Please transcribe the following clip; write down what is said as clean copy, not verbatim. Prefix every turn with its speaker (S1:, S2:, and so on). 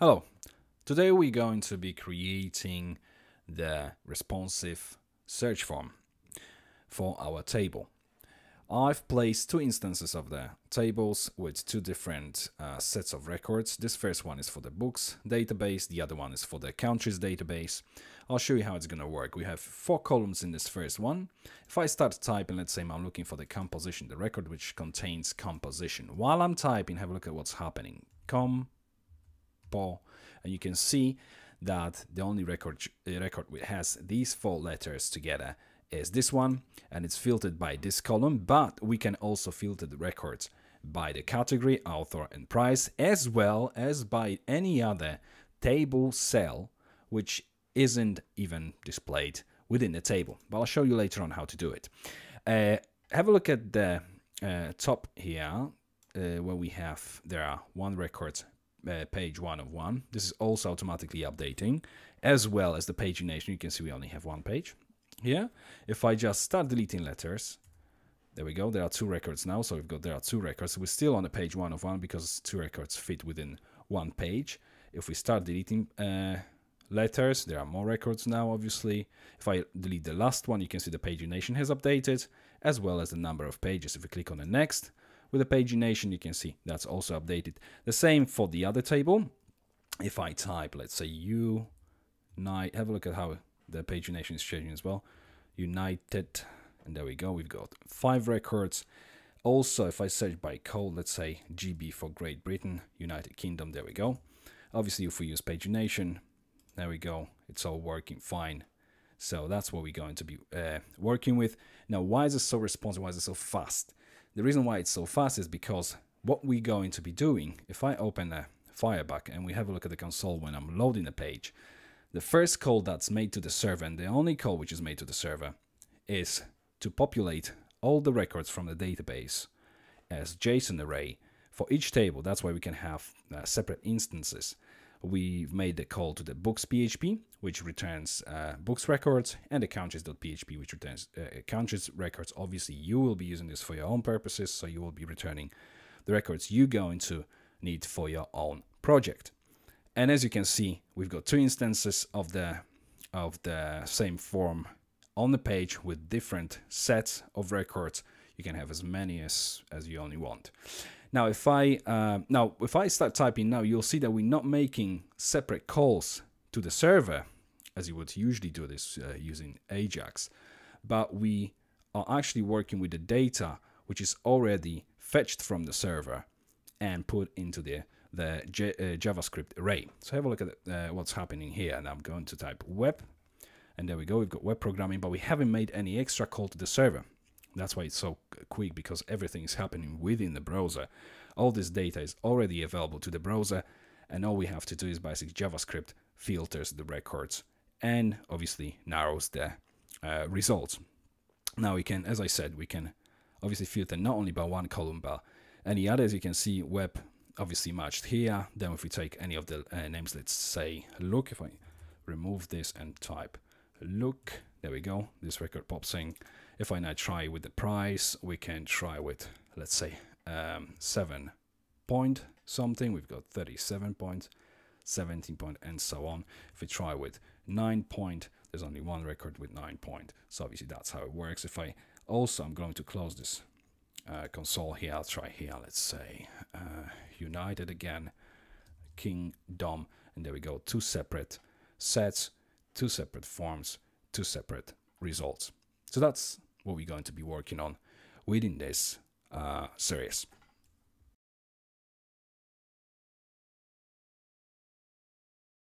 S1: Hello, today we're going to be creating the responsive search form for our table. I've placed two instances of the tables with two different sets of records. This first one is for the books database, the other one is for the countries database. I'll show you how it's going to work. We have 4 columns in this first one. If I start typing, let's say I'm looking for the composition, the record which contains composition. While I'm typing, have a look at what's happening. And you can see that the only record which has these 4 letters together is this one, and it's filtered by this column, but we can also filter the records by the category, author and price, as well as by any other table cell which isn't even displayed within the table. But I'll show you later on how to do it. Have a look at the top here where we have there are 1 record, page 1 of 1. This is also automatically updating, as well as the pagination. You can see we only have 1 page here. If I just start deleting letters, there we go, there are 2 records now. So there are 2 records. We're still on the page 1 of 1 because 2 records fit within 1 page. If we start deleting letters, there are more records now, obviously. If I delete the last one, you can see the pagination has updated, as well as the number of pages. If we click on the next, with the pagination, you can see that's also updated. The same for the other table. If I type, let's say Unite, have a look at how the pagination is changing as well. United, and there we go. We've got 5 records. Also, if I search by code, let's say GB for Great Britain, United Kingdom, there we go. Obviously, if we use pagination, there we go. It's all working fine. So that's what we're going to be working with. Now, why is it so responsive? Why is it so fast? The reason why it's so fast is because what we're going to be doing, if I open a Firebug and we have a look at the console when I'm loading the page, the first call that's made to the server, and the only call which is made to the server, is to populate all the records from the database as JSON array for each table. That's why we can have separate instances. We've made the call to the books.php, which returns books records, and the countries.php, which returns countries records. Obviously, you will be using this for your own purposes, so you will be returning the records you're going to need for your own project. And as you can see, we've got 2 instances of the same form on the page with different sets of records. You can have as many as you only want. Now, if I start typing now, you'll see that we're not making separate calls to the server, as you would usually do this using Ajax, but we are actually working with the data which is already fetched from the server and put into the JavaScript array. So have a look at what's happening here, and I'm going to type web, and there we go. We've got web programming, but we haven't made any extra call to the server. That's why it's so quick, because everything is happening within the browser. All this data is already available to the browser, and all we have to do is basically JavaScript filters the records and obviously narrows the results. Now we can, as I said, we can obviously filter not only by 1 column but any others. You can see web obviously matched here. Then if we take any of the names, let's say look, if I remove this and type look, there we go, this record pops in. If I now try with the price, we can try with, let's say, 7 point something. We've got 37 points, 17 point, and so on. If we try with 9 point, there's only 1 record with 9 point. So obviously that's how it works. If I also, I'm going to close this console here. I'll try here, let's say, United again, Kingdom, and there we go. 2 separate sets, 2 separate forms, 2 separate results. So that's what we're going to be working on within this series.